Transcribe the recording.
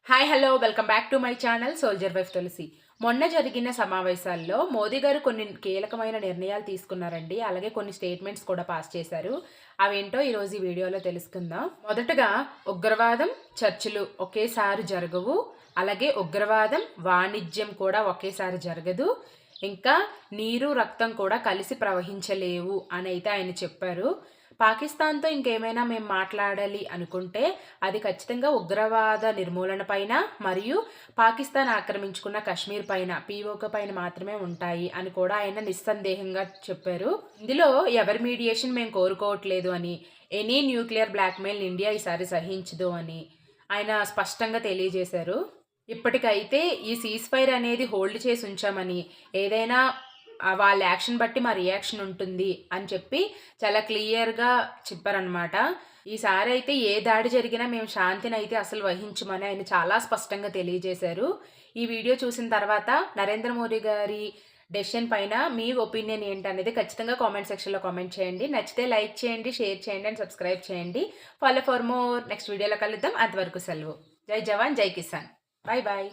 Hi hello welcome back to my channel soldier wife Tulasi. మొన్న జరిగిన సమావేశాల్లో మోదీ గారు కొన్ని కీలకమైన నిర్ణయాలు తీసుకున్నారండి. అలాగే కొన్ని స్టేట్మెంట్స్ కూడా పాస్ చేశారు. అవేంటో ఈరోజు ఈ వీడియోలో తెలుసుకుందాం. మొదటగా ఉగ్రవాదం చర్చలు ఒకేసారి జరగవు, అలాగే ఉగ్రవాదం వాణిజ్యం కూడా ఒకేసారి జరగదు, ఇంకా నీరు రక్తం కూడా కలిసి ప్రవహించలేవు అని అయితే ఆయన చెప్పారు. పాకిస్తాన్తో ఇంకేమైనా మేము మాట్లాడాలి అనుకుంటే అది ఖచ్చితంగా ఉగ్రవాద నిర్మూలన పైన మరియు పాకిస్తాన్ ఆక్రమించుకున్న కశ్మీర్ పైన పీఓకే పైన మాత్రమే ఉంటాయి అని కూడా ఆయన నిస్సందేహంగా చెప్పారు. ఇందులో ఎవరి మీడియేషన్ మేము కోరుకోవట్లేదు అని, ఎనీ న్యూక్లియర్ బ్లాక్మెయిల్ ఇండియా ఈసారి సహించదు అని ఆయన స్పష్టంగా తెలియజేశారు. ఇప్పటికైతే ఈ సీజ్ ఫైర్ అనేది హోల్డ్ చేసి ఉంచామని, ఏదైనా వాళ్ళ యాక్షన్ బట్టి మా రియాక్షన్ ఉంటుంది అని చెప్పి చాలా క్లియర్గా చెప్పారనమాట. ఈసారి అయితే ఏ దాడి జరిగినా మేము శాంతిని అయితే అసలు వహించమని ఆయన చాలా స్పష్టంగా తెలియజేశారు. ఈ వీడియో చూసిన తర్వాత నరేంద్ర మోదీ గారి డెసిషన్ పైన మీ ఒపీనియన్ ఏంటనేది ఖచ్చితంగా కామెంట్ సెక్షన్లో కామెంట్ చేయండి. నచ్చితే లైక్ చేయండి, షేర్ చేయండి అండ్ సబ్స్క్రైబ్ చేయండి. Follow for more. నెక్స్ట్ వీడియోలో కలుద్దాం. అంతవరకు సెలవు. జై జవాన్ జై కిసాన్. Bye bye.